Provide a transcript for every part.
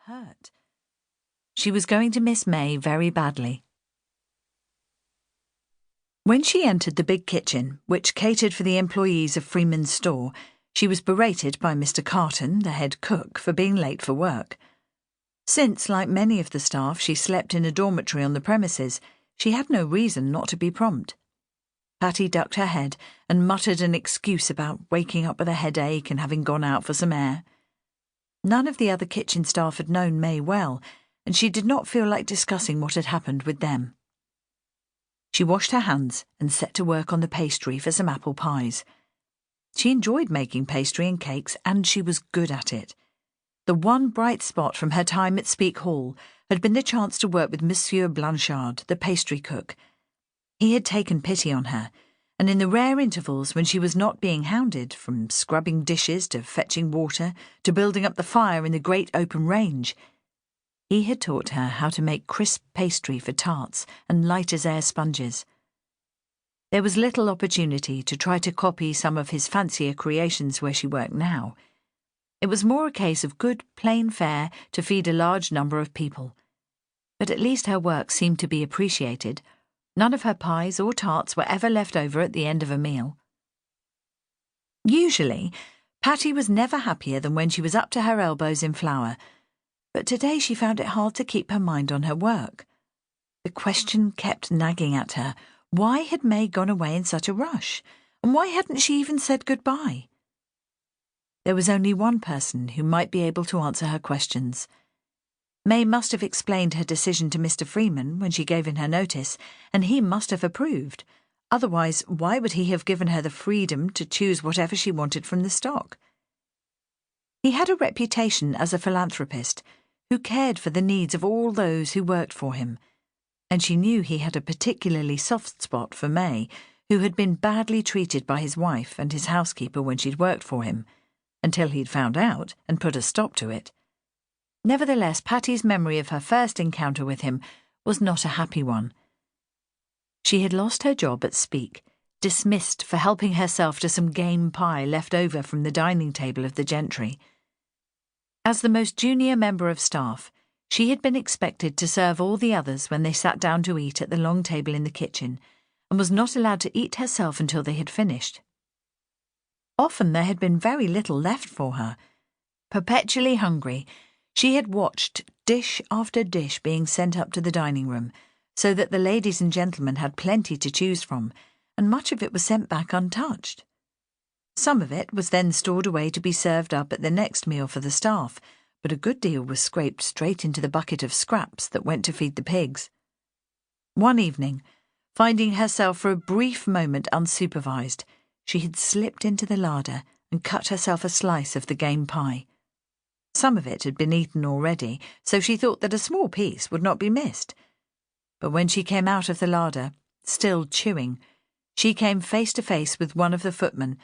hurt. She was going to miss May very badly. When she entered the big kitchen, which catered for the employees of Freeman's store, she was berated by Mr. Carton, the head cook, for being late for work. Since, like many of the staff, she slept in a dormitory on the premises, she had no reason not to be prompt. Patty ducked her head and muttered an excuse about waking up with a headache and having gone out for some air. None of the other kitchen staff had known May well, and she did not feel like discussing what had happened with them. She washed her hands and set to work on the pastry for some apple pies. She enjoyed making pastry and cakes, and she was good at it. The one bright spot from her time at Speke Hall had been the chance to work with Monsieur Blanchard, the pastry cook. He had taken pity on her, and in the rare intervals when she was not being hounded, from scrubbing dishes to fetching water to building up the fire in the great open range, he had taught her how to make crisp pastry for tarts and light-as-air sponges. There was little opportunity to try to copy some of his fancier creations where she worked now. It was more a case of good, plain fare to feed a large number of people. But at least her work seemed to be appreciated. None of her pies or tarts were ever left over at the end of a meal. Usually, Patty was never happier than when she was up to her elbows in flour, but today she found it hard to keep her mind on her work. The question kept nagging at her. Why had May gone away in such a rush? And why hadn't she even said goodbye? There was only one person who might be able to answer her questions. May must have explained her decision to Mr. Freeman when she gave in her notice, and he must have approved. Otherwise, why would he have given her the freedom to choose whatever she wanted from the stock? He had a reputation as a philanthropist who cared for the needs of all those who worked for him, and she knew he had a particularly soft spot for May, who had been badly treated by his wife and his housekeeper when she'd worked for him, until he'd found out and put a stop to it. Nevertheless, Patty's memory of her first encounter with him was not a happy one. She had lost her job at Speke, dismissed for helping herself to some game pie left over from the dining table of the gentry. As the most junior member of staff, she had been expected to serve all the others when they sat down to eat at the long table in the kitchen, and was not allowed to eat herself until they had finished. Often there had been very little left for her. Perpetually hungry, she had watched dish after dish being sent up to the dining room, so that the ladies and gentlemen had plenty to choose from, and much of it was sent back untouched. Some of it was then stored away to be served up at the next meal for the staff, but a good deal was scraped straight into the bucket of scraps that went to feed the pigs. One evening, finding herself for a brief moment unsupervised, she had slipped into the larder and cut herself a slice of the game pie. Some of it had been eaten already, so she thought that a small piece would not be missed. But when she came out of the larder, still chewing, she came face to face with one of the footmen,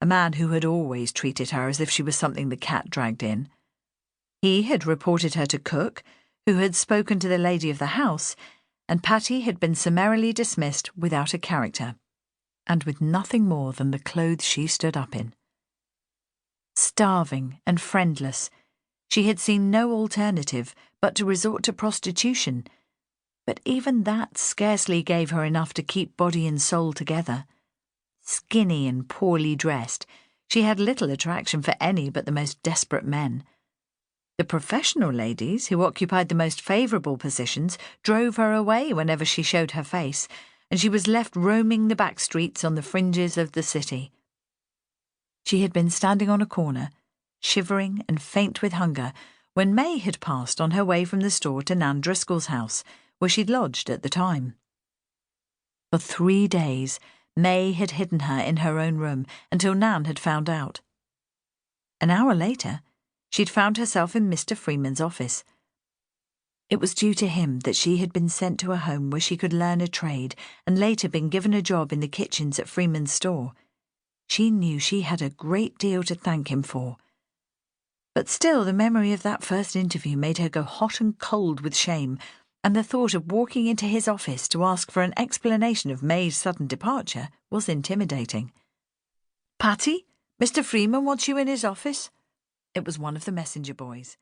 a man who had always treated her as if she was something the cat dragged in. He had reported her to cook, who had spoken to the lady of the house, and Patty had been summarily dismissed without a character, and with nothing more than the clothes she stood up in. Starving and friendless, she had seen no alternative but to resort to prostitution, but even that scarcely gave her enough to keep body and soul together. Skinny and poorly dressed, she had little attraction for any but the most desperate men. The professional ladies, who occupied the most favourable positions, drove her away whenever she showed her face, and she was left roaming the back streets on the fringes of the city. She had been standing on a corner, shivering and faint with hunger, when May had passed on her way from the store to Nan Driscoll's house, where she'd lodged at the time. For 3 days, May had hidden her in her own room until Nan had found out. An hour later, she'd found herself in Mr. Freeman's office. It was due to him that she had been sent to a home where she could learn a trade and later been given a job in the kitchens at Freeman's store. She knew she had a great deal to thank him for. But still the memory of that first interview made her go hot and cold with shame, and the thought of walking into his office to ask for an explanation of May's sudden departure was intimidating. "Patty, Mr. Freeman wants you in his office." It was one of the messenger boys.